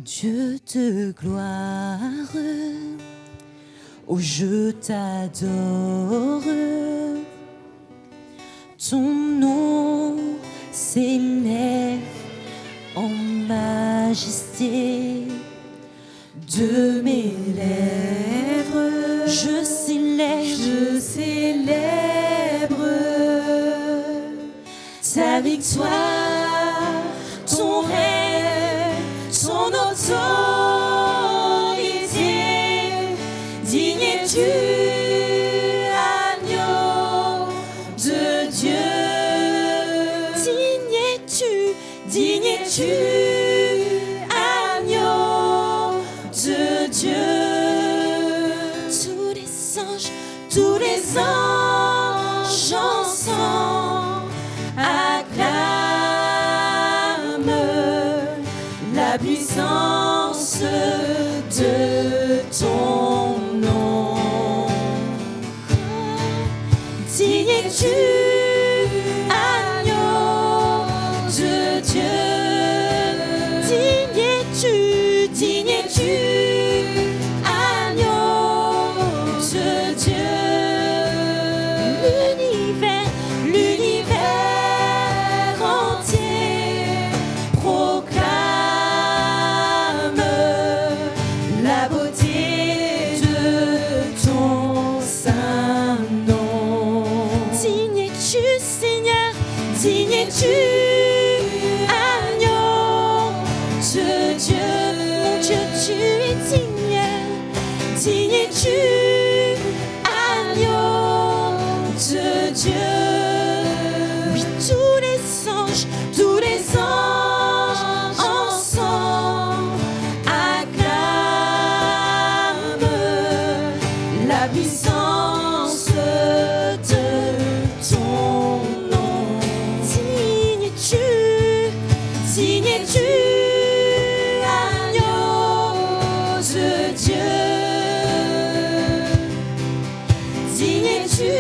Dieu de gloire, oh je t'adore, ton nom s'élève en majesté. De mes lèvres, je célèbre ta victoire, ton règne, ton autorité. Digne es-tu, agneau de Dieu. Digne es-tu, agneau de Dieu. Tous les anges ensemble acclament la puissance de ton nom. Digne es-tu, agneau de Dieu. Digne es-tu, agneau de Dieu. L'univers entier proclame la beauté de ton saint nom. Digne es-tu, Seigneur, digne es-tu, agneau de Dieu. Mon Dieu, tu es digne. Digne es-tu, agneau de Dieu. Oui, tous les anges ensemble acclament la puissance de ton nom. Digne es-tu, agneau de Dieu. Digne es-tu,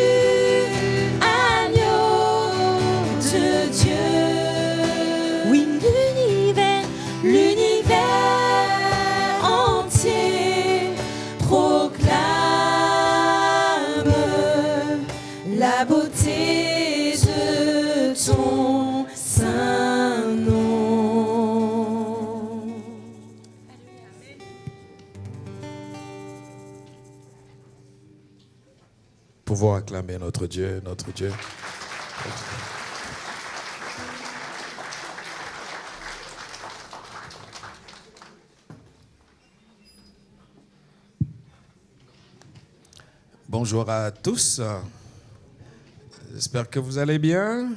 agneau de Dieu. Oui, l'univers entier proclame la beauté de ton saint nom. Pouvons acclamer notre Dieu, notre Dieu. Bonjour à tous. J'espère que vous allez bien.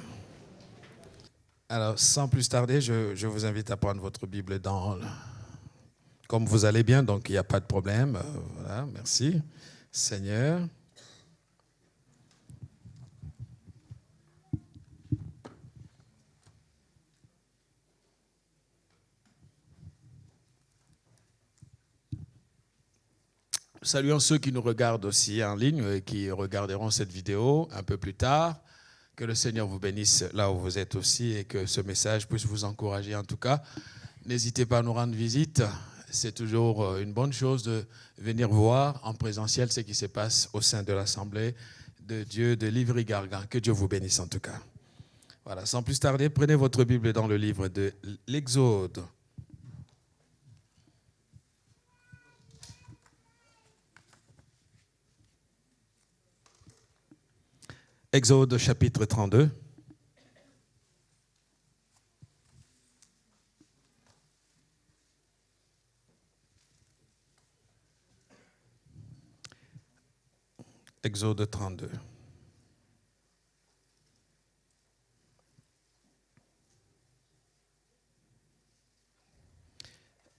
Alors, sans plus tarder, je vous invite à prendre votre Bible comme vous allez bien, donc il n'y a pas de problème. Voilà, merci, Seigneur. Saluons ceux qui nous regardent aussi en ligne et qui regarderont cette vidéo un peu plus tard. Que le Seigneur vous bénisse là où vous êtes aussi et que ce message puisse vous encourager en tout cas. N'hésitez pas à nous rendre visite. C'est toujours une bonne chose de venir voir en présentiel ce qui se passe au sein de l'Assemblée de Dieu de Livry-Gargan. Que Dieu vous bénisse en tout cas. Voilà, sans plus tarder, prenez votre Bible dans le livre de l'Exode. Exode chapitre 32. Exode 32.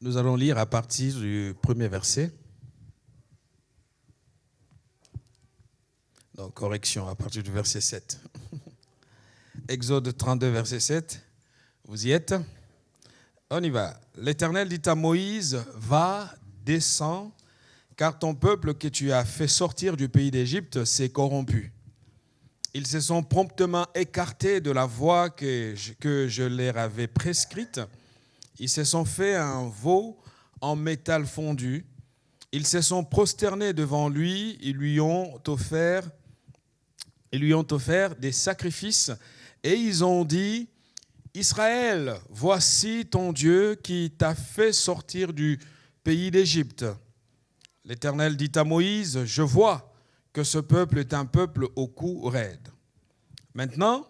Nous allons lire à partir du premier verset. Donc, correction, à partir du verset 7. Exode 32, verset 7. Vous y êtes? On y va. L'Éternel dit à Moïse, va, descends, car ton peuple que tu as fait sortir du pays d'Égypte s'est corrompu. Ils se sont promptement écartés de la voie que je leur avais prescrite. Ils se sont fait un veau en métal fondu. Ils se sont prosternés devant lui, ils lui ont offert des sacrifices et ils ont dit, Israël, voici ton Dieu qui t'a fait sortir du pays d'Égypte. L'Éternel dit à Moïse, je vois que ce peuple est un peuple au cou raide. Maintenant,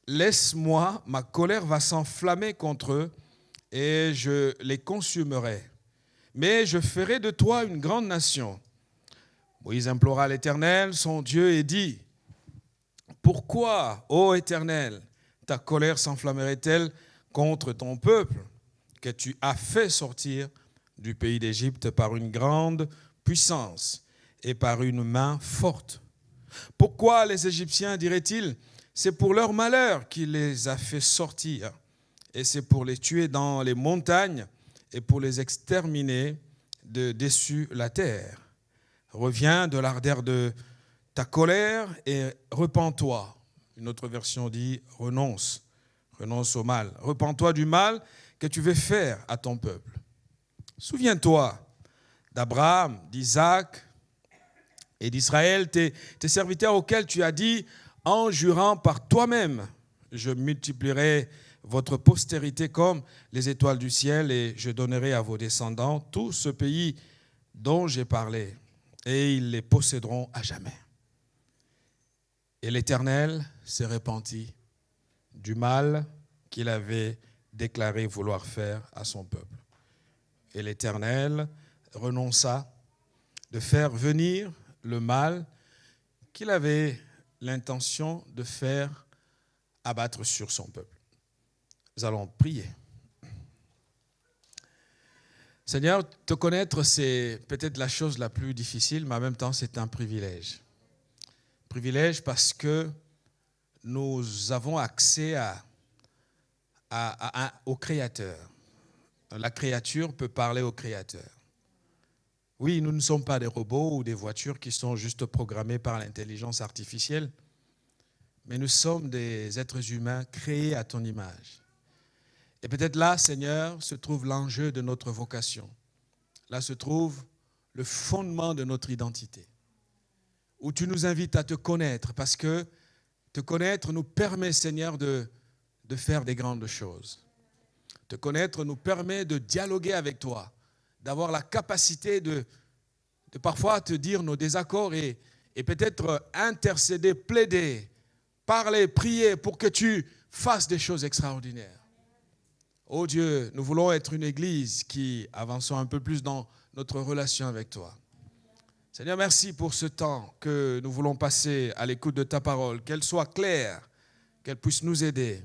laisse-moi, ma colère va s'enflammer contre eux et je les consumerai. Mais je ferai de toi une grande nation. Moïse implora l'Éternel, son Dieu, et dit, pourquoi, ô Éternel, ta colère s'enflammerait-elle contre ton peuple que tu as fait sortir du pays d'Égypte par une grande puissance et par une main forte? Pourquoi les Égyptiens, diraient-ils, c'est pour leur malheur qu'il les a fait sortir, et c'est pour les tuer dans les montagnes et pour les exterminer de dessus la terre. Reviens de l'ardeur de ta colère et repens-toi. Une autre version dit renonce au mal. Repens-toi du mal que tu veux faire à ton peuple. Souviens-toi d'Abraham, d'Isaac et d'Israël, tes serviteurs auxquels tu as dit, en jurant par toi-même, je multiplierai votre postérité comme les étoiles du ciel et je donnerai à vos descendants tout ce pays dont j'ai parlé et ils les posséderont à jamais. Et l'Éternel s'est repenti du mal qu'il avait déclaré vouloir faire à son peuple. Et l'Éternel renonça de faire venir le mal qu'il avait l'intention de faire abattre sur son peuple. Nous allons prier. Seigneur, te connaître, c'est peut-être la chose la plus difficile, mais en même temps, c'est un privilège. Privilège parce que nous avons accès au Créateur. La créature peut parler au Créateur. Oui, nous ne sommes pas des robots ou des voitures qui sont juste programmées par l'intelligence artificielle, mais nous sommes des êtres humains créés à ton image. Et peut-être là, Seigneur, se trouve l'enjeu de notre vocation. Là se trouve le fondement de notre identité, où tu nous invites à te connaître, parce que te connaître nous permet, Seigneur, de faire des grandes choses. Te connaître nous permet de dialoguer avec toi, d'avoir la capacité de parfois te dire nos désaccords et peut-être intercéder, plaider, parler, prier pour que tu fasses des choses extraordinaires. Oh Dieu, nous voulons être une église qui avançons un peu plus dans notre relation avec toi. Seigneur, merci pour ce temps que nous voulons passer à l'écoute de ta parole, qu'elle soit claire, qu'elle puisse nous aider,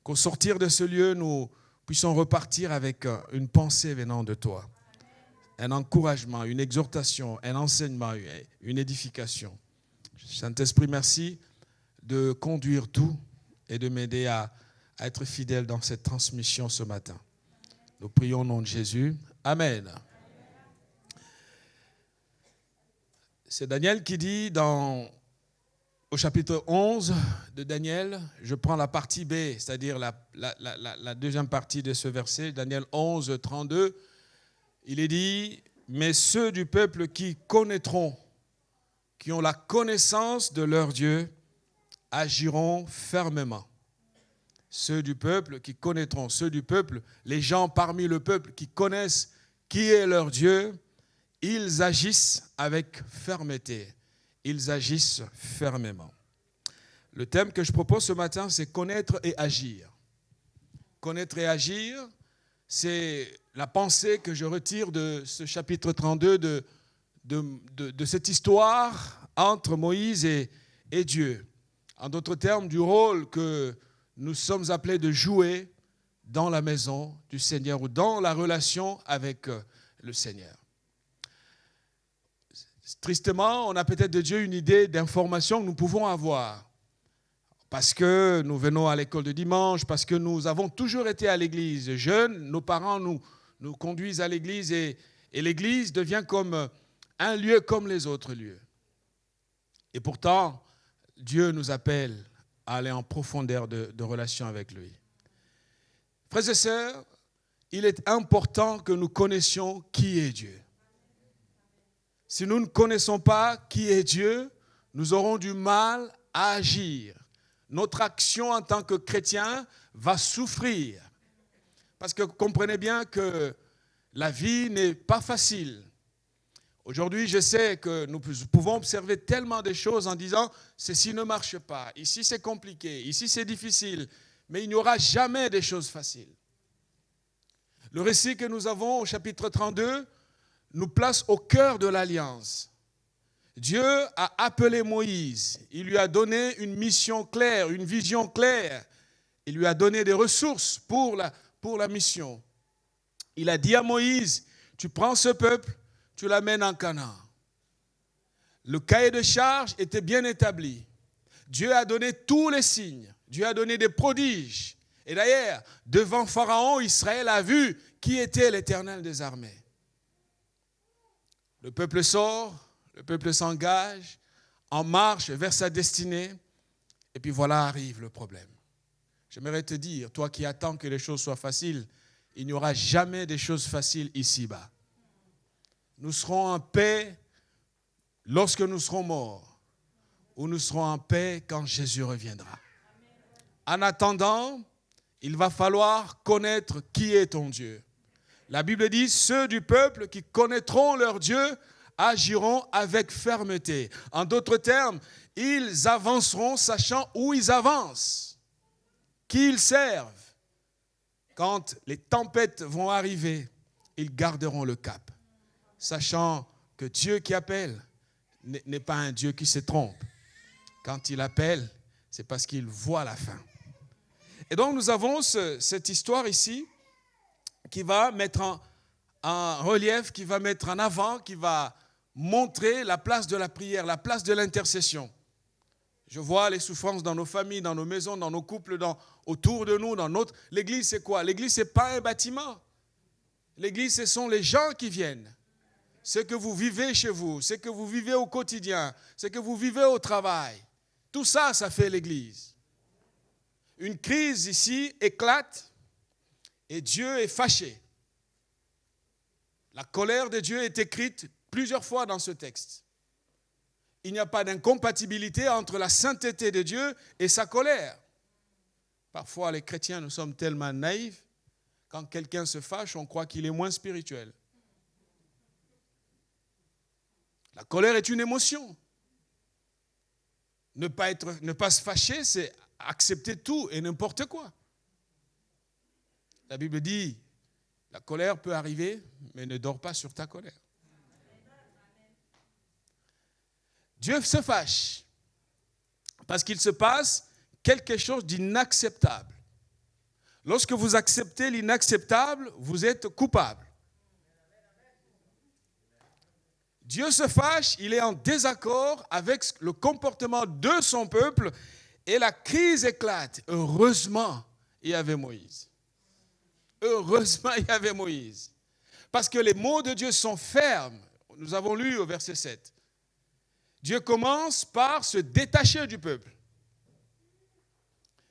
qu'au sortir de ce lieu, nous puissions repartir avec une pensée venant de toi, un encouragement, une exhortation, un enseignement, une édification. Saint-Esprit, merci de conduire tout et de m'aider à être fidèle dans cette transmission ce matin. Nous prions au nom de Jésus. Amen. C'est Daniel qui dit au chapitre 11 de Daniel, je prends la partie B, c'est-à-dire la deuxième partie de ce verset, Daniel 11, 32, il est dit, mais ceux du peuple qui connaîtront, qui ont la connaissance de leur Dieu, agiront fermement. Ceux du peuple qui connaîtront, ceux du peuple, les gens parmi le peuple qui connaissent qui est leur Dieu, ils agissent avec fermeté, ils agissent fermement. Le thème que je propose ce matin, c'est connaître et agir. Connaître et agir, c'est la pensée que je retire de ce chapitre 32, de cette histoire entre Moïse et Dieu. En d'autres termes, du rôle que nous sommes appelés de jouer dans la maison du Seigneur ou dans la relation avec le Seigneur. Tristement, on a peut-être de Dieu une idée d'information que nous pouvons avoir. Parce que nous venons à l'école de dimanche, parce que nous avons toujours été à l'église. Jeunes, nos parents nous conduisent à l'église et l'église devient comme un lieu comme les autres lieux. Et pourtant, Dieu nous appelle à aller en profondeur de relation avec lui. Frères et sœurs, il est important que nous connaissions qui est Dieu. Si nous ne connaissons pas qui est Dieu, nous aurons du mal à agir. Notre action en tant que chrétien va souffrir. Parce que comprenez bien que la vie n'est pas facile. Aujourd'hui, je sais que nous pouvons observer tellement de choses en disant « ceci ne marche pas, ici c'est compliqué, ici c'est difficile », mais il n'y aura jamais des choses faciles. Le récit que nous avons au chapitre 32 nous place au cœur de l'alliance. Dieu a appelé Moïse, il lui a donné une mission claire, une vision claire, il lui a donné des ressources pour la mission. Il a dit à Moïse, tu prends ce peuple, tu l'amènes en Canaan. Le cahier de charge était bien établi. Dieu a donné tous les signes. Dieu a donné des prodiges. Et d'ailleurs, devant Pharaon, Israël a vu qui était l'Éternel des armées. Le peuple sort, le peuple s'engage, en marche vers sa destinée. Et puis voilà arrive le problème. J'aimerais te dire, toi qui attends que les choses soient faciles, il n'y aura jamais des choses faciles ici-bas. Nous serons en paix lorsque nous serons morts, ou nous serons en paix quand Jésus reviendra. En attendant, il va falloir connaître qui est ton Dieu. La Bible dit, ceux du peuple qui connaîtront leur Dieu agiront avec fermeté. En d'autres termes, ils avanceront sachant où ils avancent, qui ils servent. Quand les tempêtes vont arriver, ils garderont le cap, sachant que Dieu qui appelle n'est pas un Dieu qui se trompe. Quand il appelle, c'est parce qu'il voit la fin. Et donc nous avons cette histoire ici qui va mettre en relief, qui va mettre en avant, qui va montrer la place de la prière, la place de l'intercession. Je vois les souffrances dans nos familles, dans nos maisons, dans nos couples, autour de nous, dans notre... L'église, c'est quoi? L'église, ce n'est pas un bâtiment. L'église, ce sont les gens qui viennent. Ce que vous vivez chez vous, ce que vous vivez au quotidien, ce que vous vivez au travail. Tout ça, ça fait l'église. Une crise ici éclate et Dieu est fâché. La colère de Dieu est écrite plusieurs fois dans ce texte. Il n'y a pas d'incompatibilité entre la sainteté de Dieu et sa colère. Parfois, les chrétiens, nous sommes tellement naïfs, quand quelqu'un se fâche, on croit qu'il est moins spirituel. La colère est une émotion. Ne pas se fâcher, c'est accepter tout et n'importe quoi. La Bible dit, la colère peut arriver, mais ne dors pas sur ta colère. Dieu se fâche parce qu'il se passe quelque chose d'inacceptable. Lorsque vous acceptez l'inacceptable, vous êtes coupable. Dieu se fâche, il est en désaccord avec le comportement de son peuple et la crise éclate. Heureusement, il y avait Moïse. Heureusement, il y avait Moïse. Parce que les mots de Dieu sont fermes. Nous avons lu au verset 7. Dieu commence par se détacher du peuple.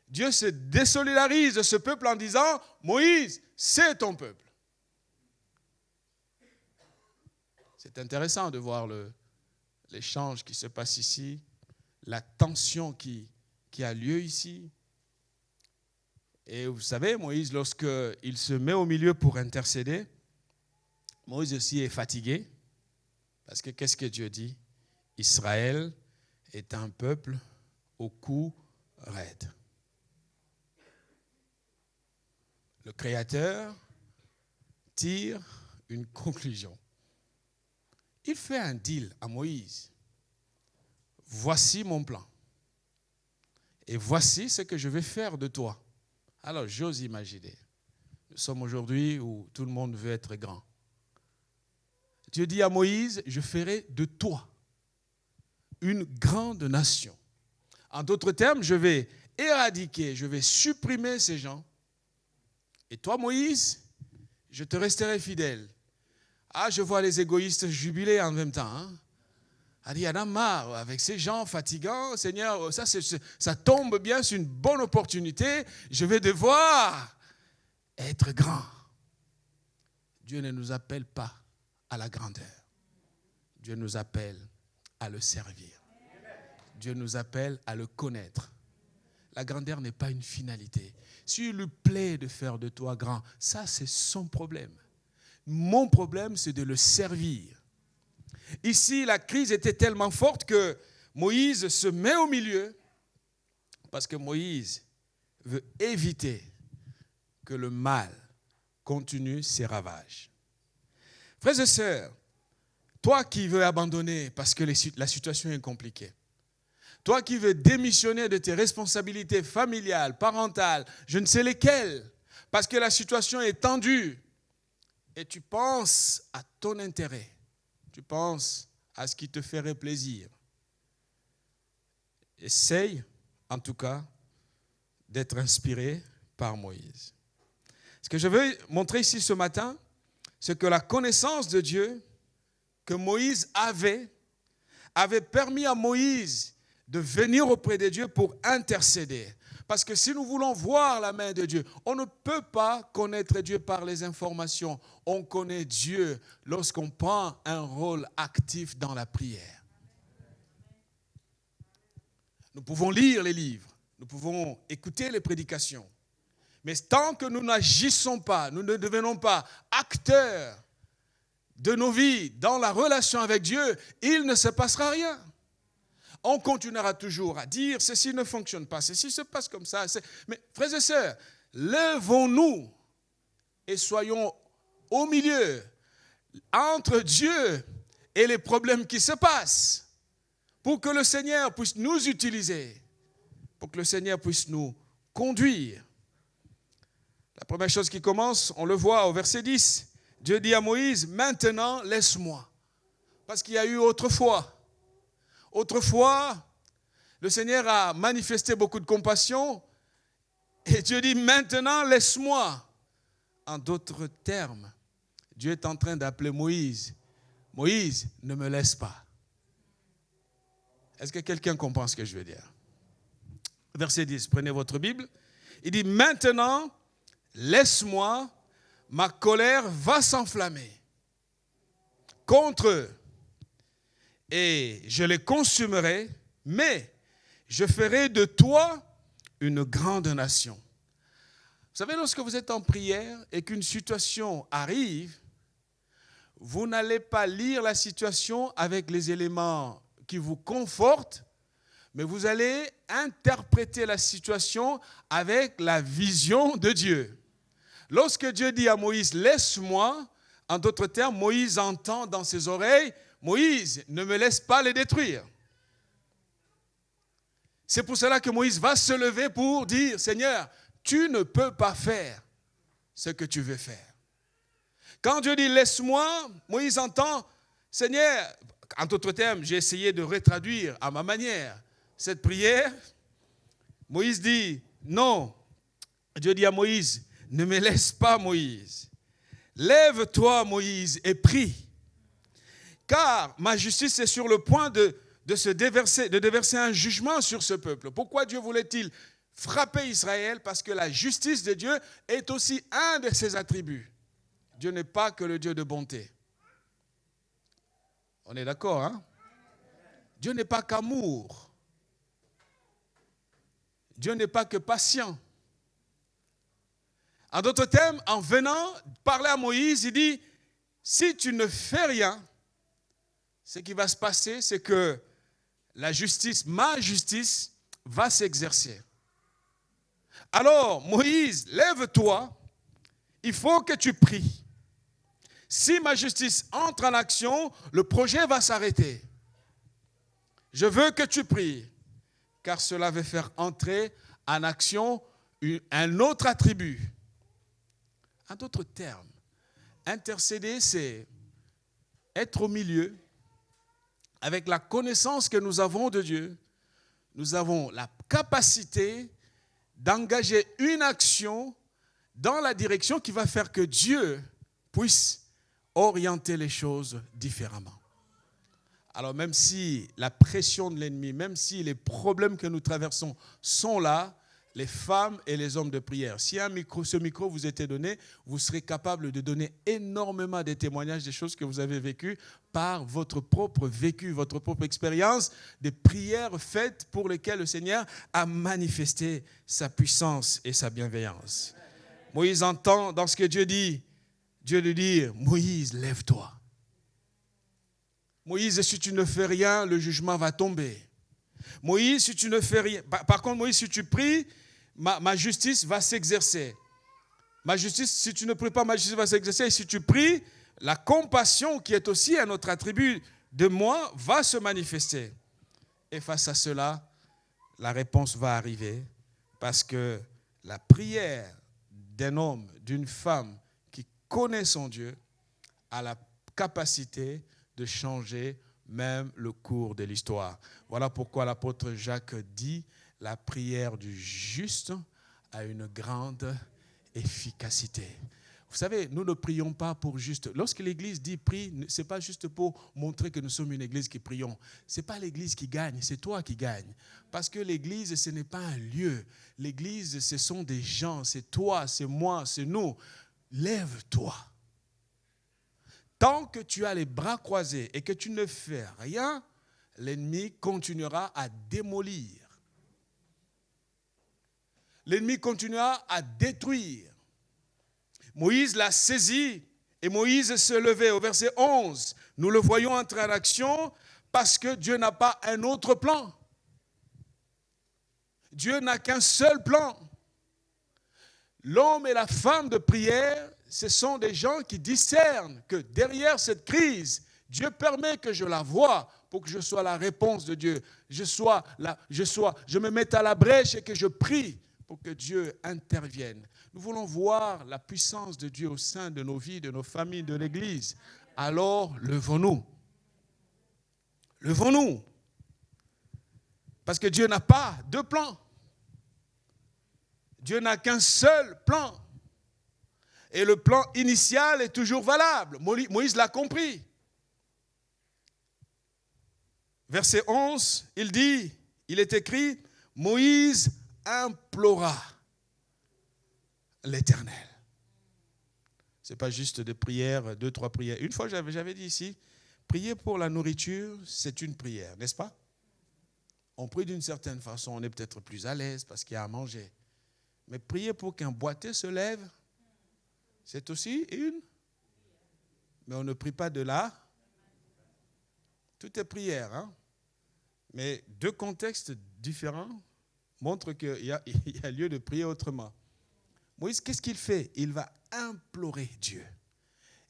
Dieu se désolidarise de ce peuple en disant, Moïse, c'est ton peuple. C'est intéressant de voir l'échange qui se passe ici, la tension qui a lieu ici. Et vous savez, Moïse, lorsqu'il se met au milieu pour intercéder, Moïse aussi est fatigué. Parce que qu'est-ce que Dieu dit? Israël est un peuple au cou raide. Le Créateur tire une conclusion. Il fait un deal à Moïse. Voici mon plan. Et voici ce que je vais faire de toi. Alors, j'ose imaginer. Nous sommes aujourd'hui où tout le monde veut être grand. Dieu dit à Moïse, je ferai de toi une grande nation. En d'autres termes, je vais éradiquer, je vais supprimer ces gens. Et toi, Moïse, je te resterai fidèle. Ah, je vois les égoïstes jubiler en même temps. Hein? Il y en a marre avec ces gens fatigants. Seigneur, ça tombe bien, c'est une bonne opportunité. Je vais devoir être grand. Dieu ne nous appelle pas à la grandeur. Dieu nous appelle à le servir. Dieu nous appelle à le connaître. La grandeur n'est pas une finalité. S'il lui plaît de faire de toi grand, ça c'est son problème. Mon problème, c'est de le servir. Ici, la crise était tellement forte que Moïse se met au milieu parce que Moïse veut éviter que le mal continue ses ravages. Frères et sœurs, toi qui veux abandonner parce que la situation est compliquée, toi qui veux démissionner de tes responsabilités familiales, parentales, je ne sais lesquelles, parce que la situation est tendue, et tu penses à ton intérêt, tu penses à ce qui te ferait plaisir. Essaye, en tout cas, d'être inspiré par Moïse. Ce que je veux montrer ici ce matin, c'est que la connaissance de Dieu que Moïse avait permis à Moïse de venir auprès de Dieu pour intercéder. Parce que si nous voulons voir la main de Dieu, on ne peut pas connaître Dieu par les informations. On connaît Dieu lorsqu'on prend un rôle actif dans la prière. Nous pouvons lire les livres, nous pouvons écouter les prédications. Mais tant que nous n'agissons pas, nous ne devenons pas acteurs de nos vies dans la relation avec Dieu, il ne se passera rien. On continuera toujours à dire ceci ne fonctionne pas, ceci se passe comme ça. Mais frères et sœurs, lèvons-nous et soyons au milieu entre Dieu et les problèmes qui se passent pour que le Seigneur puisse nous utiliser, pour que le Seigneur puisse nous conduire. La première chose qui commence, on le voit au verset 10. Dieu dit à Moïse, maintenant laisse-moi. Parce qu'il y a eu autrefois. Autrefois, le Seigneur a manifesté beaucoup de compassion et Dieu dit maintenant laisse-moi. En d'autres termes, Dieu est en train d'appeler Moïse. Moïse, ne me laisse pas. Est-ce que quelqu'un comprend ce que je veux dire? Verset 10, prenez votre Bible. Il dit maintenant laisse-moi, ma colère va s'enflammer contre eux. Et je les consumerai, mais je ferai de toi une grande nation. Vous savez, lorsque vous êtes en prière et qu'une situation arrive, vous n'allez pas lire la situation avec les éléments qui vous confortent, mais vous allez interpréter la situation avec la vision de Dieu. Lorsque Dieu dit à Moïse, laisse-moi, en d'autres termes, Moïse entend dans ses oreilles, Moïse, ne me laisse pas les détruire. C'est pour cela que Moïse va se lever pour dire, Seigneur, tu ne peux pas faire ce que tu veux faire. Quand Dieu dit, laisse-moi, Moïse entend, Seigneur, en d'autres termes, j'ai essayé de retraduire à ma manière cette prière. Moïse dit, non. Dieu dit à Moïse, ne me laisse pas, Moïse. Lève-toi, Moïse, et prie. Car ma justice est sur le point de déverser un jugement sur ce peuple. Pourquoi Dieu voulait-il frapper Israël? Parce que la justice de Dieu est aussi un de ses attributs. Dieu n'est pas que le Dieu de bonté. On est d'accord, hein? Dieu n'est pas qu'amour. Dieu n'est pas que patient. En d'autres termes, en venant parler à Moïse, il dit, si tu ne fais rien, ce qui va se passer, c'est que la justice, ma justice, va s'exercer. Alors, Moïse, lève-toi, il faut que tu pries. Si ma justice entre en action, le projet va s'arrêter. Je veux que tu pries, car cela va faire entrer en action un autre attribut. En d'autres termes, intercéder, c'est être au milieu. Avec la connaissance que nous avons de Dieu, nous avons la capacité d'engager une action dans la direction qui va faire que Dieu puisse orienter les choses différemment. Alors même si la pression de l'ennemi, même si les problèmes que nous traversons sont là, les femmes et les hommes de prière. Si ce micro vous était donné, vous serez capable de donner énormément de témoignages des choses que vous avez vécues par votre propre vécu, votre propre expérience, des prières faites pour lesquelles le Seigneur a manifesté sa puissance et sa bienveillance. Moïse entend dans ce que Dieu dit, Dieu lui dit, Moïse, lève-toi. Moïse, si tu ne fais rien, le jugement va tomber. Moïse, si tu ne fais rien, par contre, Moïse, si tu pries, ma justice va s'exercer. Ma justice, si tu ne pries pas, ma justice va s'exercer. Et si tu pries, la compassion, qui est aussi un autre attribut de moi, va se manifester. Et face à cela, la réponse va arriver, parce que la prière d'un homme, d'une femme qui connaît son Dieu, a la capacité de changer même le cours de l'histoire. Voilà pourquoi l'apôtre Jacques dit « La prière du juste a une grande efficacité ». Vous savez, nous ne prions pas pour juste... Lorsque l'Église dit « prie », ce n'est pas juste pour montrer que nous sommes une Église qui prions. Ce n'est pas l'Église qui gagne, c'est toi qui gagne. Parce que l'Église, ce n'est pas un lieu. L'Église, ce sont des gens. C'est toi, c'est moi, c'est nous. Lève-toi. Tant que tu as les bras croisés et que tu ne fais rien, l'ennemi continuera à démolir. L'ennemi continuera à détruire. Moïse l'a saisi et Moïse se levait. Au verset 11, nous le voyons entrer en action parce que Dieu n'a pas un autre plan. Dieu n'a qu'un seul plan. L'homme et la femme de prière, ce sont des gens qui discernent que derrière cette crise, Dieu permet que je la voie pour que je sois la réponse de Dieu. Je me mette à la brèche et que je prie pour que Dieu intervienne. Nous voulons voir la puissance de Dieu au sein de nos vies, de nos familles, de l'Église. Alors, levons-nous. Levons-nous. Parce que Dieu n'a pas deux plans. Dieu n'a qu'un seul plan. Et le plan initial est toujours valable. Moïse l'a compris. Verset 11, il est écrit, Moïse implora l'Éternel. Ce n'est pas juste des prières, 2, 3 prières. Une fois, j'avais dit ici, prier pour la nourriture, c'est une prière, n'est-ce pas? On prie d'une certaine façon, on est peut-être plus à l'aise parce qu'il y a à manger. Mais prier pour qu'un boiteux se lève, c'est aussi une. Mais on ne prie pas de là. Tout est prière, hein? Mais deux contextes différents montrent qu'il y a lieu de prier autrement. Moïse, qu'est-ce qu'il fait? Il va implorer Dieu.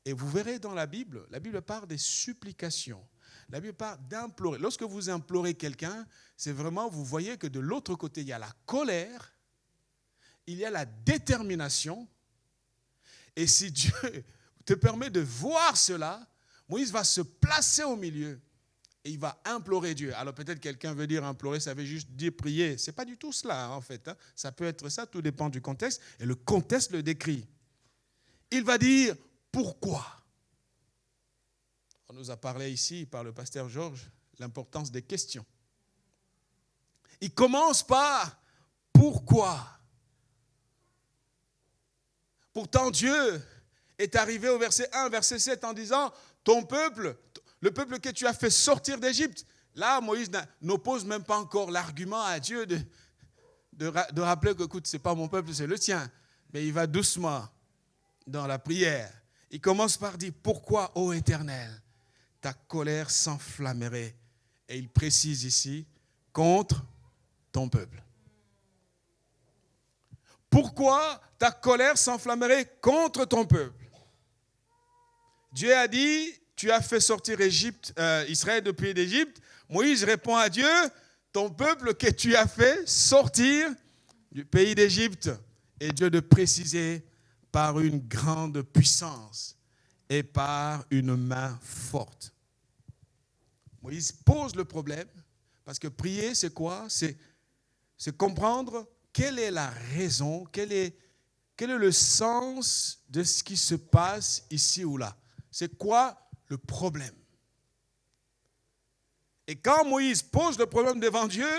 Et vous verrez dans la Bible parle des supplications. La Bible parle d'implorer. Lorsque vous implorez quelqu'un, c'est vraiment, vous voyez que de l'autre côté, il y a la colère, il y a la détermination. Et si Dieu te permet de voir cela, Moïse va se placer au milieu et il va implorer Dieu. Alors peut-être quelqu'un veut dire implorer, ça veut juste dire prier. Ce n'est pas du tout cela en fait. Ça peut être ça, tout dépend du contexte. Et le contexte le décrit. Il va dire pourquoi. On nous a parlé ici par le pasteur Georges l'importance des questions. Il commence par pourquoi. Pourtant, Dieu est arrivé au verset 1, verset 7 en disant, ton peuple, le peuple que tu as fait sortir d'Égypte. Là, Moïse n'oppose même pas encore l'argument à Dieu de rappeler que, écoute, ce n'est pas mon peuple, c'est le tien. Mais il va doucement dans la prière. Il commence par dire, pourquoi, ô Éternel, ta colère s'enflammerait? Et il précise ici, contre ton peuple. Pourquoi ta colère s'enflammerait contre ton peuple? Dieu a dit, tu as fait sortir Israël du pays d'Égypte. Moïse répond à Dieu, ton peuple que tu as fait sortir du pays d'Égypte. Et Dieu de préciser par une grande puissance et par une main forte. Moïse pose le problème, parce que prier, c'est quoi? C'est comprendre quelle est la raison, quel est le sens de ce qui se passe ici ou là. C'est quoi le problème? Et quand Moïse pose le problème devant Dieu,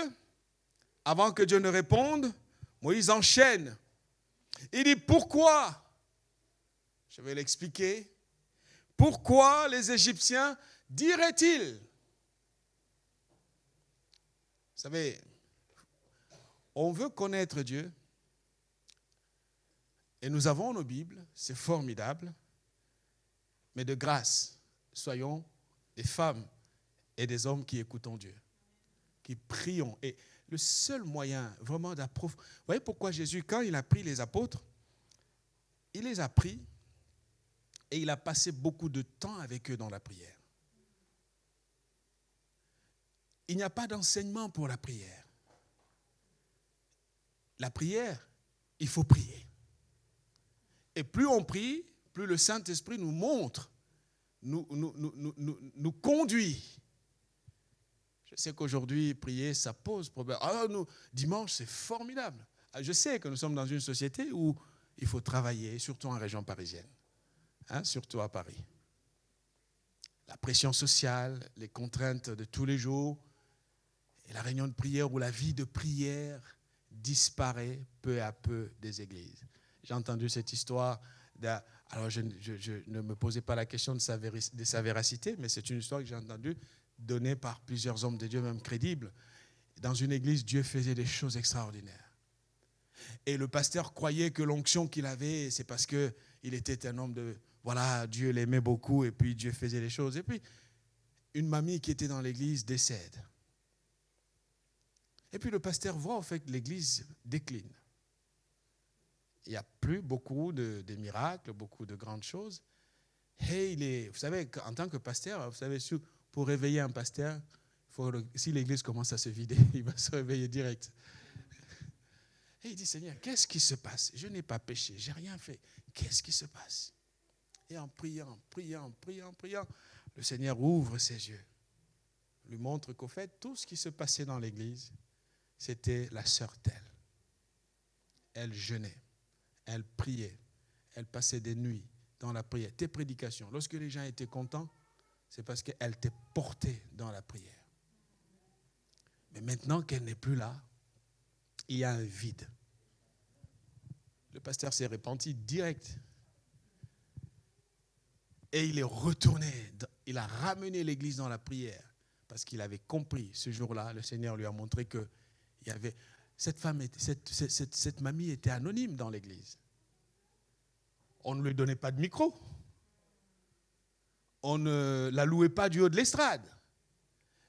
avant que Dieu ne réponde, Moïse enchaîne. Il dit, pourquoi? Je vais l'expliquer. Pourquoi les Égyptiens diraient-ils? Vous savez, on veut connaître Dieu. Et nous avons nos Bibles, c'est formidable. Mais de grâce, soyons des femmes et des hommes qui écoutons Dieu, qui prions. Et le seul moyen vraiment d'approfondir. Vous voyez pourquoi Jésus, quand il a pris les apôtres, il les a pris et il a passé beaucoup de temps avec eux dans la prière. Il n'y a pas d'enseignement pour la prière. La prière, il faut prier. Et plus on prie, plus le Saint-Esprit nous montre, nous conduit. Je sais qu'aujourd'hui, prier, ça pose problème. Dimanche, c'est formidable. Je sais que nous sommes dans une société où il faut travailler, surtout en région parisienne, surtout à Paris. La pression sociale, les contraintes de tous les jours, et la réunion de prière ou la vie de prière disparaît peu à peu des églises. J'ai entendu cette histoire. Alors, je ne me posais pas la question de sa véracité, mais c'est une histoire que j'ai entendue, donnée par plusieurs hommes de Dieu, même crédibles. Dans une église, Dieu faisait des choses extraordinaires. Et le pasteur croyait que l'onction qu'il avait, c'est parce qu'il était un homme de... Voilà, Dieu l'aimait beaucoup et puis Dieu faisait des choses. Et puis, une mamie qui était dans l'église décède. Et puis le pasteur voit en fait que l'église décline. Il n'y a plus beaucoup de miracles, beaucoup de grandes choses. Et vous savez, en tant que pasteur, vous savez, pour réveiller un pasteur, si l'église commence à se vider, il va se réveiller direct. Et il dit, Seigneur, qu'est-ce qui se passe? Je n'ai pas péché, je n'ai rien fait. Qu'est-ce qui se passe? Et en priant, le Seigneur ouvre ses yeux, lui montre qu'au fait, tout ce qui se passait dans l'église, c'était la sœur telle. Elle jeûnait, elle priait, elle passait des nuits dans la prière. Tes prédications, lorsque les gens étaient contents, c'est parce qu'elle t'est portée dans la prière. Mais maintenant qu'elle n'est plus là, il y a un vide. Le pasteur s'est repenti direct. Et il est retourné, il a ramené l'église dans la prière parce qu'il avait compris ce jour-là, le Seigneur lui a montré que il y avait, cette mamie était anonyme dans l'église. On ne lui donnait pas de micro. On ne la louait pas du haut de l'estrade.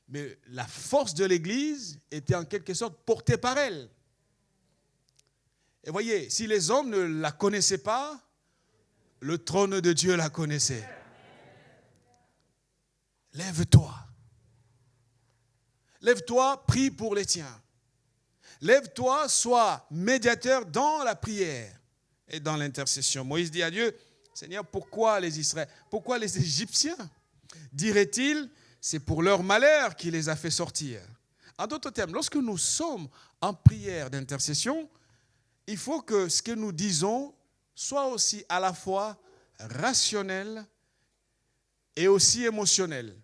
Mais la force de l'église était en quelque sorte portée par elle. Et voyez, si les hommes ne la connaissaient pas, le trône de Dieu la connaissait. Lève-toi. Lève-toi, prie pour les tiens. Lève-toi, sois médiateur dans la prière et dans l'intercession. Moïse dit à Dieu, Seigneur, pourquoi les Égyptiens diraient-ils, c'est pour leur malheur qu'il les a fait sortir. En d'autres termes, lorsque nous sommes en prière d'intercession, il faut que ce que nous disons soit aussi à la fois rationnel et aussi émotionnel.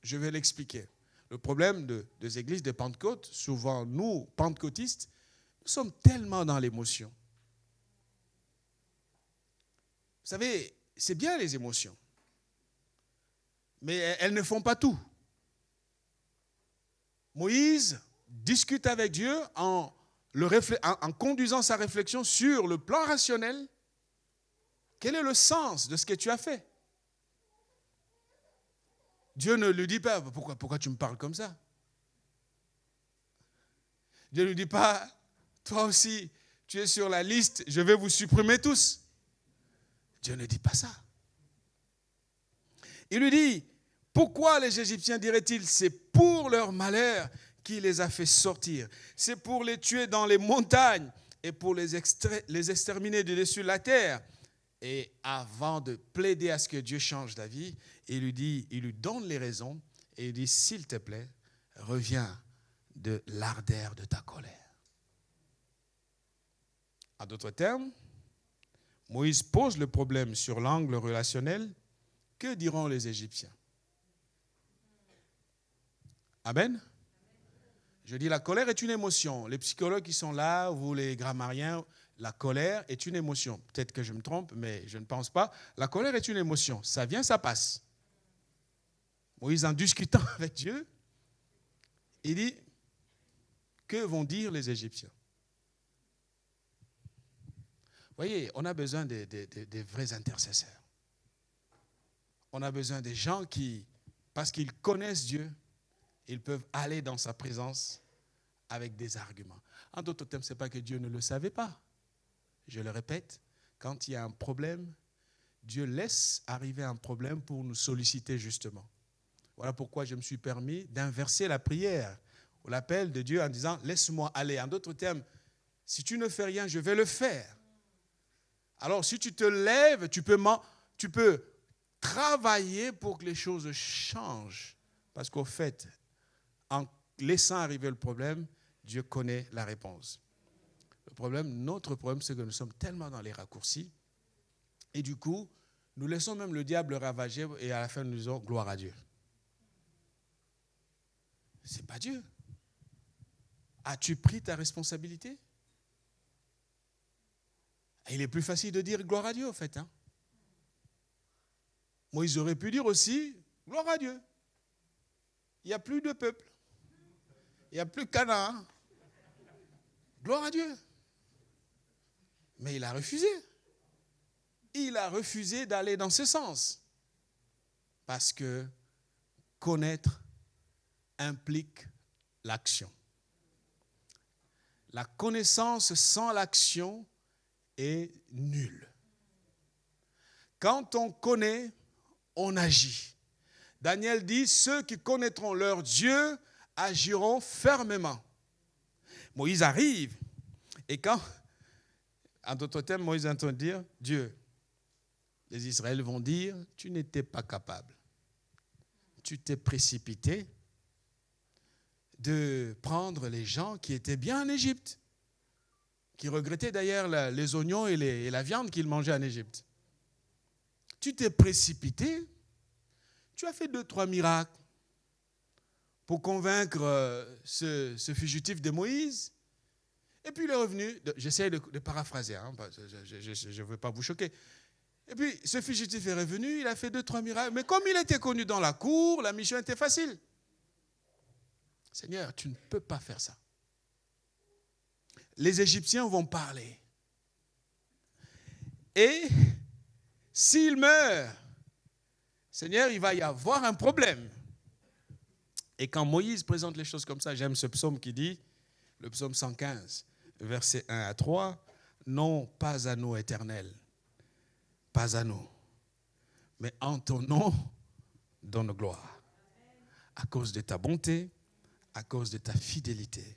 Je vais l'expliquer. Le problème des églises de Pentecôte, souvent nous, pentecôtistes, nous sommes tellement dans l'émotion. Vous savez, c'est bien les émotions, mais elles ne font pas tout. Moïse discute avec Dieu en conduisant sa réflexion sur le plan rationnel. Quel est le sens de ce que tu as fait? Dieu ne lui dit pas, pourquoi tu me parles comme ça? Dieu ne lui dit pas, toi aussi, tu es sur la liste, je vais vous supprimer tous. Dieu ne dit pas ça. Il lui dit, pourquoi les Égyptiens diraient-ils, c'est pour leur malheur qu'il les a fait sortir. C'est pour les tuer dans les montagnes et pour les exterminer de dessus la terre. Et avant de plaider à ce que Dieu change d'avis, il lui donne les raisons et il dit, s'il te plaît, reviens de l'ardeur de ta colère. En d'autres termes, Moïse pose le problème sur l'angle relationnel. Que diront les Égyptiens? Amen. Je dis la colère est une émotion. Les psychologues qui sont là, vous les grammariens, la colère est une émotion. Peut-être que je me trompe, mais je ne pense pas. La colère est une émotion. Ça vient, ça passe. Moïse, en discutant avec Dieu, il dit, que vont dire les Égyptiens? Vous voyez, on a besoin des vrais intercesseurs. On a besoin des gens qui, parce qu'ils connaissent Dieu, ils peuvent aller dans sa présence avec des arguments. En d'autres termes, ce n'est pas que Dieu ne le savait pas. Je le répète, quand il y a un problème, Dieu laisse arriver un problème pour nous solliciter justement. Voilà pourquoi je me suis permis d'inverser la prière ou l'appel de Dieu en disant « laisse-moi aller ». En d'autres termes, si tu ne fais rien, je vais le faire. Alors si tu te lèves, tu peux travailler pour que les choses changent. Parce qu'au fait, en laissant arriver le problème, Dieu connaît la réponse. Notre problème, c'est que nous sommes tellement dans les raccourcis. Et du coup, nous laissons même le diable ravager et à la fin, nous disons gloire à Dieu. Ce n'est pas Dieu. As-tu pris ta responsabilité? Il est plus facile de dire gloire à Dieu, en fait. Hein? Moïse aurait pu dire aussi gloire à Dieu. Il n'y a plus de peuple. Il n'y a plus Canaan. Gloire à Dieu. Mais il a refusé. Il a refusé d'aller dans ce sens. Parce que connaître implique l'action. La connaissance sans l'action est nulle. Quand on connaît, on agit. Daniel dit, ceux qui connaîtront leur Dieu agiront fermement. Moïse arrive, et quand, en d'autres termes, Moïse entend dire, Dieu, les Israéliens vont dire, tu n'étais pas capable. Tu t'es précipité de prendre les gens qui étaient bien en Égypte, qui regrettaient d'ailleurs les oignons et la viande qu'ils mangeaient en Égypte. Tu t'es précipité, tu as fait 2-3 miracles pour convaincre ce fugitif de Moïse. Et puis il est revenu, j'essaie de paraphraser, hein, je ne veux pas vous choquer. Et puis ce fugitif est revenu, il a fait 2-3 miracles, mais comme il était connu dans la cour, la mission était facile. Seigneur, tu ne peux pas faire ça. Les Égyptiens vont parler. Et s'il meurt, Seigneur, il va y avoir un problème. Et quand Moïse présente les choses comme ça, j'aime ce psaume qui dit, le psaume 115, versets 1 à 3, « Non, pas à nous, Éternel, pas à nous, mais en ton nom, donne gloire, à cause de ta bonté, à cause de ta fidélité.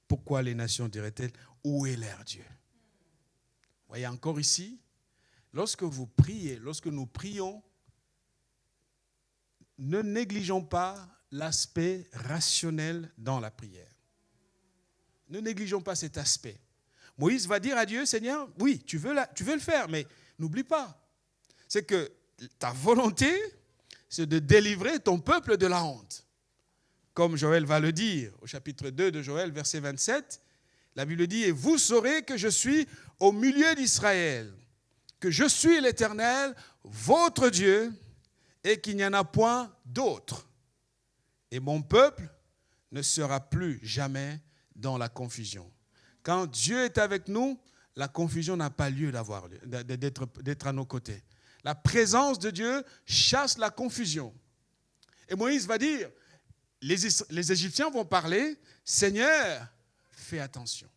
Pourquoi les nations diraient-elles, où est leur Dieu ?» Voyez encore ici, lorsque vous priez, lorsque nous prions, ne négligeons pas l'aspect rationnel dans la prière. Ne négligeons pas cet aspect. Moïse va dire à Dieu, Seigneur, oui, tu veux le faire, mais n'oublie pas, c'est que ta volonté, c'est de délivrer ton peuple de la honte. Comme Joël va le dire au chapitre 2 de Joël, verset 27, la Bible dit, « Et vous saurez que je suis au milieu d'Israël, que je suis l'Éternel, votre Dieu, et qu'il n'y en a point d'autre. Et mon peuple ne sera plus jamais dans la confusion. » Quand Dieu est avec nous, la confusion n'a pas lieu d'être à nos côtés. La présence de Dieu chasse la confusion. Et Moïse va dire, les Égyptiens vont parler, « Seigneur, fais attention. »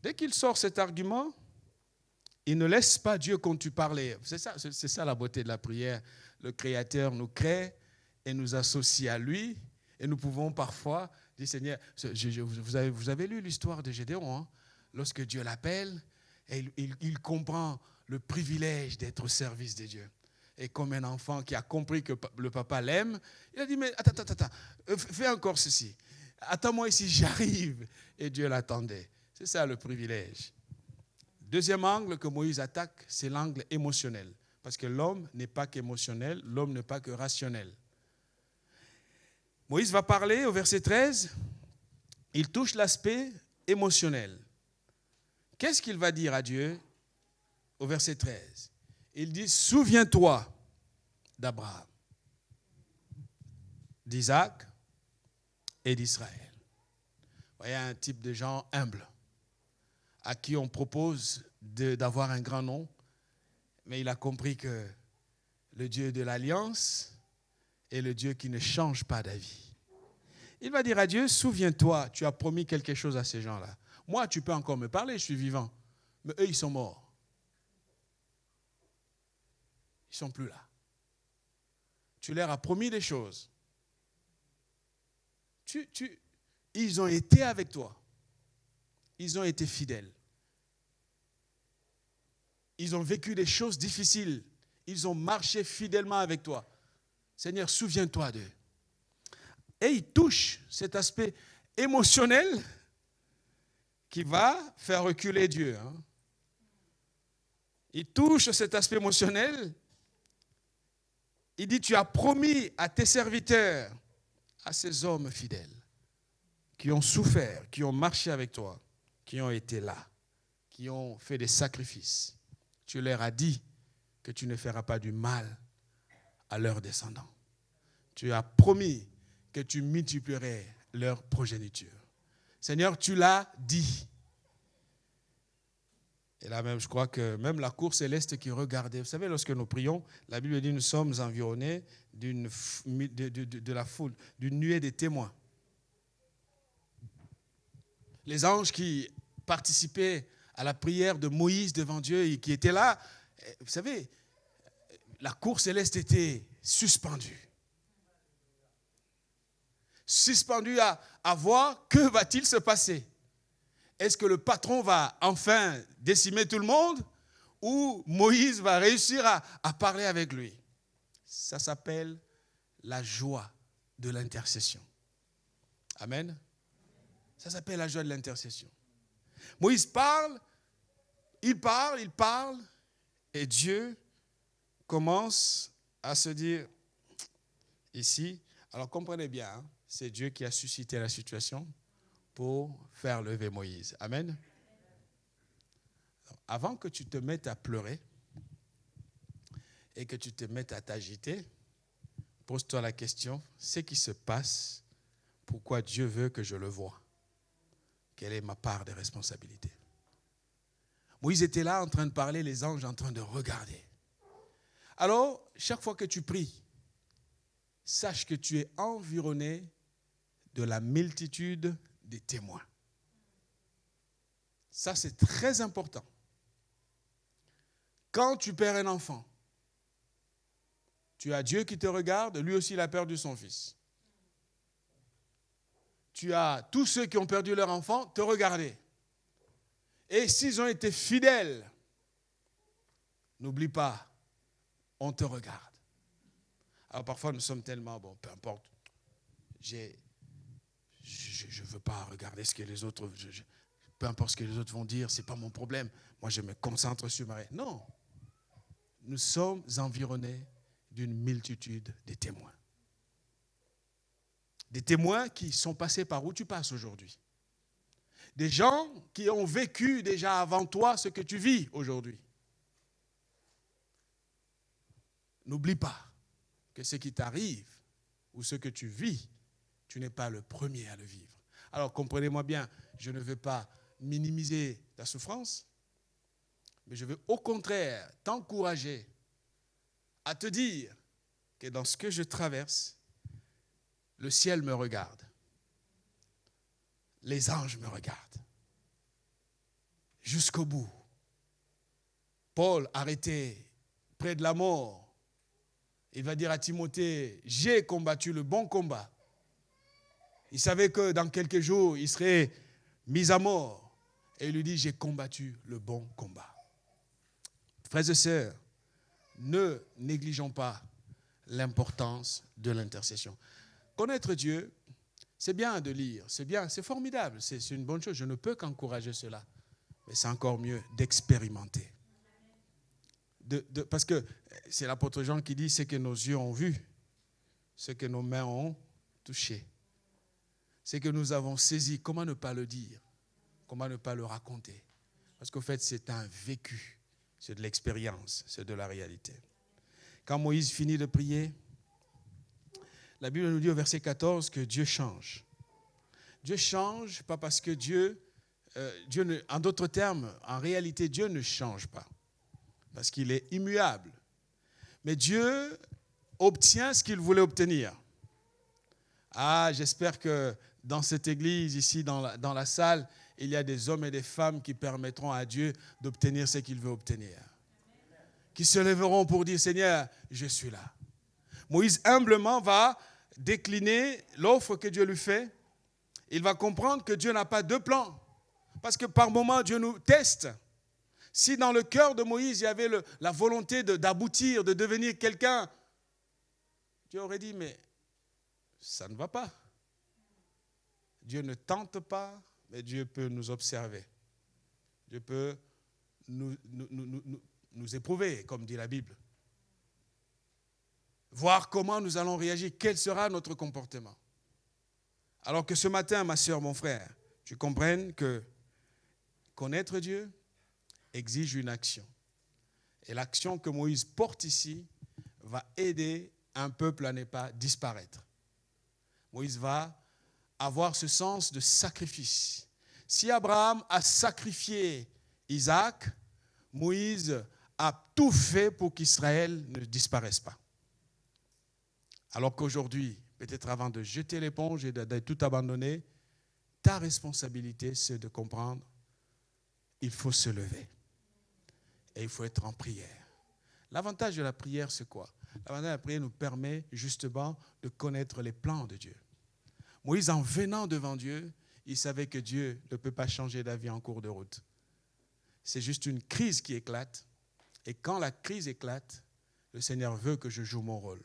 Dès qu'il sort cet argument, il ne laisse pas Dieu continue parler. C'est ça la beauté de la prière. Le Créateur nous crée et nous associe à lui. Et nous pouvons parfois dire, Seigneur, vous avez lu l'histoire de Gédéon, hein? Lorsque Dieu l'appelle, et il comprend le privilège d'être au service de Dieu. Et comme un enfant qui a compris que le papa l'aime, il a dit, mais attends, fais encore ceci. Attends-moi ici, j'arrive. Et Dieu l'attendait. C'est ça le privilège. Deuxième angle que Moïse attaque, c'est l'angle émotionnel. Parce que l'homme n'est pas qu'émotionnel, l'homme n'est pas que rationnel. Moïse va parler au verset 13. Il touche l'aspect émotionnel. Qu'est-ce qu'il va dire à Dieu au verset 13? Il dit, souviens-toi d'Abraham, d'Isaac et d'Israël. Vous voyez un type de gens humbles à qui on propose d'avoir un grand nom, mais il a compris que le Dieu de l'Alliance est le Dieu qui ne change pas d'avis. Il va dire à Dieu, souviens-toi, tu as promis quelque chose à ces gens-là. Moi, tu peux encore me parler, je suis vivant, mais eux, ils sont morts. Ils ne sont plus là. Tu leur as promis des choses. Ils ont été avec toi. Ils ont été fidèles. Ils ont vécu des choses difficiles. Ils ont marché fidèlement avec toi. Seigneur, souviens-toi d'eux. Et il touche cet aspect émotionnel qui va faire reculer Dieu. Il touche cet aspect émotionnel. Il dit, tu as promis à tes serviteurs, à ces hommes fidèles, qui ont souffert, qui ont marché avec toi, qui ont été là, qui ont fait des sacrifices. Tu leur as dit que tu ne feras pas du mal à leurs descendants. Tu as promis que tu multiplierais leur progéniture. Seigneur, tu l'as dit. Et là même, je crois que même la cour céleste qui regardait, vous savez, lorsque nous prions, la Bible dit nous sommes environnés de la foule, d'une nuée de témoins. Les anges qui participaient à la prière de Moïse devant Dieu et qui étaient là, vous savez, la cour céleste était suspendue. Suspendue à voir que va-t-il se passer. Est-ce que le patron va enfin décimer tout le monde ou Moïse va réussir à parler avec lui? Ça s'appelle la joie de l'intercession. Amen. Ça s'appelle la joie de l'intercession. Moïse parle, et Dieu commence à se dire ici, alors comprenez bien, c'est Dieu qui a suscité la situation pour faire lever Moïse. Amen. Avant que tu te mettes à pleurer et que tu te mettes à t'agiter, pose-toi la question, ce qui se passe, pourquoi Dieu veut que je le voie? Quelle est ma part de responsabilité? Moïse était là en train de parler, les anges en train de regarder. Alors, chaque fois que tu pries, sache que tu es environné de la multitude des témoins. Ça, c'est très important. Quand tu perds un enfant, tu as Dieu qui te regarde, lui aussi il a perdu son fils. Tu as tous ceux qui ont perdu leur enfant te regarder. Et s'ils ont été fidèles, n'oublie pas, on te regarde. Alors parfois nous sommes tellement, bon, peu importe, je ne veux pas regarder ce que les autres, peu importe ce que les autres vont dire, ce n'est pas mon problème. Moi je me concentre sur ma... Non, nous sommes environnés d'une multitude de témoins. Des témoins qui sont passés par où tu passes aujourd'hui. Des gens qui ont vécu déjà avant toi ce que tu vis aujourd'hui. N'oublie pas que ce qui t'arrive ou ce que tu vis, tu n'es pas le premier à le vivre. Alors comprenez-moi bien, je ne veux pas minimiser ta souffrance, mais je veux au contraire t'encourager à te dire que dans ce que je traverse, le ciel me regarde. Les anges me regardent. Jusqu'au bout. Paul, arrêté, près de la mort, il va dire à Timothée, j'ai combattu le bon combat. Il savait que dans quelques jours, il serait mis à mort. Et il lui dit, j'ai combattu le bon combat. Frères et sœurs, ne négligeons pas l'importance de l'intercession. Connaître Dieu, c'est bien de lire, c'est bien, c'est formidable, c'est une bonne chose. Je ne peux qu'encourager cela. Mais c'est encore mieux d'expérimenter. Parce que c'est l'apôtre Jean qui dit, ce que nos yeux ont vu, ce que nos mains ont touché, c'est que nous avons saisi comment ne pas le dire, comment ne pas le raconter. Parce qu'au fait, c'est un vécu, c'est de l'expérience, c'est de la réalité. Quand Moïse finit de prier, la Bible nous dit au verset 14 que Dieu change. Dieu change, pas parce que Dieu en d'autres termes, en réalité, Dieu ne change pas, parce qu'il est immuable. Mais Dieu obtient ce qu'il voulait obtenir. Ah, j'espère que dans cette église, ici, dans la salle, il y a des hommes et des femmes qui permettront à Dieu d'obtenir ce qu'il veut obtenir. Qui se lèveront pour dire, Seigneur, je suis là. Moïse, humblement, va décliner l'offre que Dieu lui fait. Il va comprendre que Dieu n'a pas deux plans. Parce que par moments, Dieu nous teste. Si dans le cœur de Moïse, il y avait la volonté d'aboutir, de devenir quelqu'un, Dieu aurait dit, mais ça ne va pas. Dieu ne tente pas, mais Dieu peut nous observer. Dieu peut nous éprouver, comme dit la Bible. Voir comment nous allons réagir, quel sera notre comportement. Alors que ce matin, ma soeur, mon frère, tu comprennes que connaître Dieu exige une action. Et l'action que Moïse porte ici va aider un peuple à ne pas disparaître. Moïse va avoir ce sens de sacrifice. Si Abraham a sacrifié Isaac, Moïse a tout fait pour qu'Israël ne disparaisse pas. Alors qu'aujourd'hui, peut-être avant de jeter l'éponge et de tout abandonner, ta responsabilité, c'est de comprendre il faut se lever et il faut être en prière. L'avantage de la prière, c'est quoi? L'avantage de la prière nous permet justement de connaître les plans de Dieu. Moïse, en venant devant Dieu, il savait que Dieu ne peut pas changer d'avis en cours de route. C'est juste une crise qui éclate. Et quand la crise éclate, le Seigneur veut que je joue mon rôle.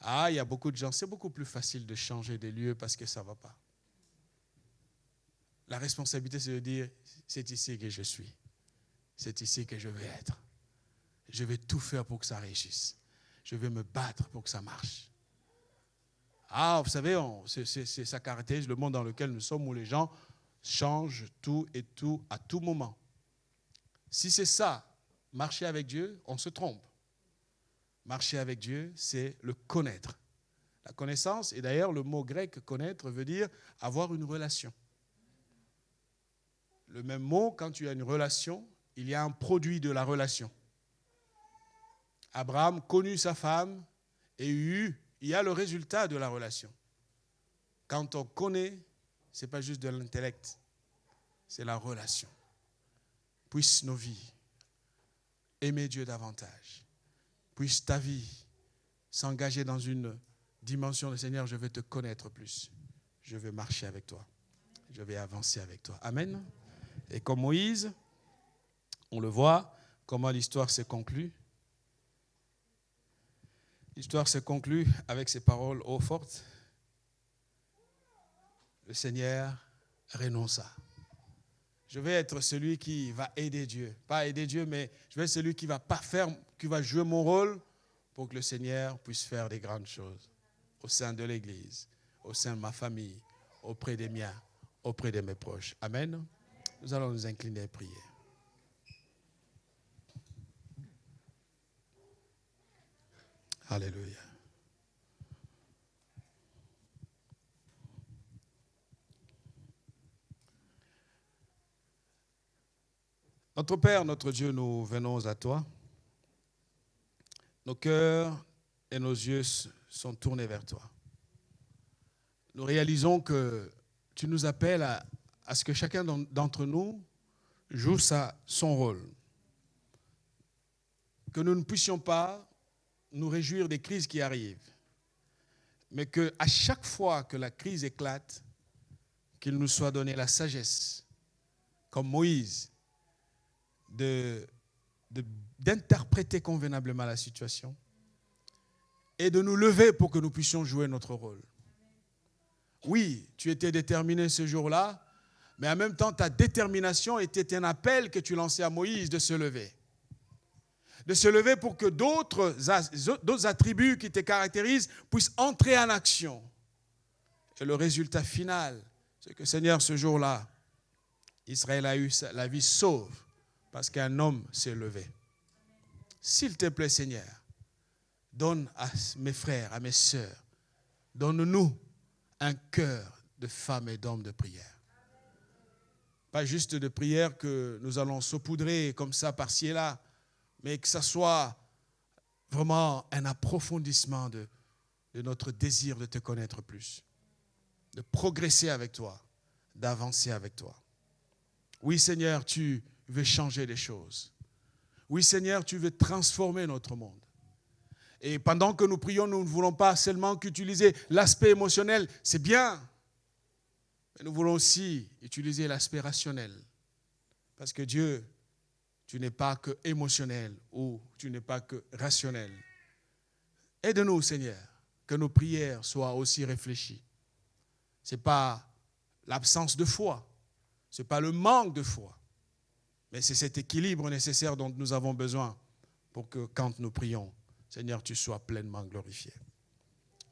Ah, il y a beaucoup de gens, c'est beaucoup plus facile de changer des lieux parce que ça ne va pas. La responsabilité, c'est de dire, c'est ici que je suis. C'est ici que je vais être. Je vais tout faire pour que ça réussisse. Je vais me battre pour que ça marche. Ah, vous savez, ça caractérise le monde dans lequel nous sommes, où les gens changent tout et tout à tout moment. Si c'est ça, marcher avec Dieu, on se trompe. Marcher avec Dieu, c'est le connaître. La connaissance, et d'ailleurs le mot grec connaître veut dire avoir une relation. Le même mot, quand tu as une relation, il y a un produit de la relation. Abraham connut sa femme et il y a le résultat de la relation. Quand on connaît, ce n'est pas juste de l'intellect, c'est la relation. Puisse nos vies aimer Dieu davantage. Puisse ta vie s'engager dans une dimension de Seigneur, je vais te connaître plus. Je vais marcher avec toi. Je vais avancer avec toi. Amen. Et comme Moïse, on le voit, comment l'histoire se conclut. L'histoire se conclut avec ces paroles haut fortes. Le Seigneur renonça. Je vais être celui qui va aider Dieu. Pas aider Dieu, mais je vais être celui qui va jouer mon rôle pour que le Seigneur puisse faire des grandes choses au sein de l'Église, au sein de ma famille, auprès des miens, auprès de mes proches. Amen. Nous allons nous incliner et prier. Alléluia. Notre Père, notre Dieu, nous venons à toi. Nos cœurs et nos yeux sont tournés vers toi. Nous réalisons que tu nous appelles à ce que chacun d'entre nous joue son rôle. Que nous ne puissions pas nous réjouir des crises qui arrivent, mais qu'à chaque fois que la crise éclate, qu'il nous soit donné la sagesse, comme Moïse, d'interpréter convenablement la situation et de nous lever pour que nous puissions jouer notre rôle. Oui, tu étais déterminé ce jour-là, mais en même temps, ta détermination était un appel que tu lançais à Moïse de se lever. De se lever pour que d'autres attributs qui te caractérisent puissent entrer en action. Et le résultat final, c'est que Seigneur, ce jour-là, Israël a eu la vie sauve parce qu'un homme s'est levé. S'il te plaît, Seigneur, donne à mes frères, à mes sœurs, donne-nous un cœur de femmes et d'hommes de prière. Pas juste de prière que nous allons saupoudrer comme ça par-ci et là, mais que ça soit vraiment un approfondissement de notre désir de te connaître plus, de progresser avec toi, d'avancer avec toi. Oui, Seigneur, tu veux changer les choses. Oui, Seigneur, tu veux transformer notre monde. Et pendant que nous prions, nous ne voulons pas seulement qu'utiliser l'aspect émotionnel, c'est bien. Mais nous voulons aussi utiliser l'aspect rationnel. Parce que Dieu, tu n'es pas que émotionnel ou tu n'es pas que rationnel. Aide-nous, Seigneur, que nos prières soient aussi réfléchies. Ce n'est pas l'absence de foi, ce n'est pas le manque de foi, mais c'est cet équilibre nécessaire dont nous avons besoin pour que quand nous prions, Seigneur, tu sois pleinement glorifié.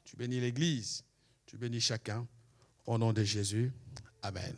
Tu bénis l'Église, tu bénis chacun. Au nom de Jésus, Amen.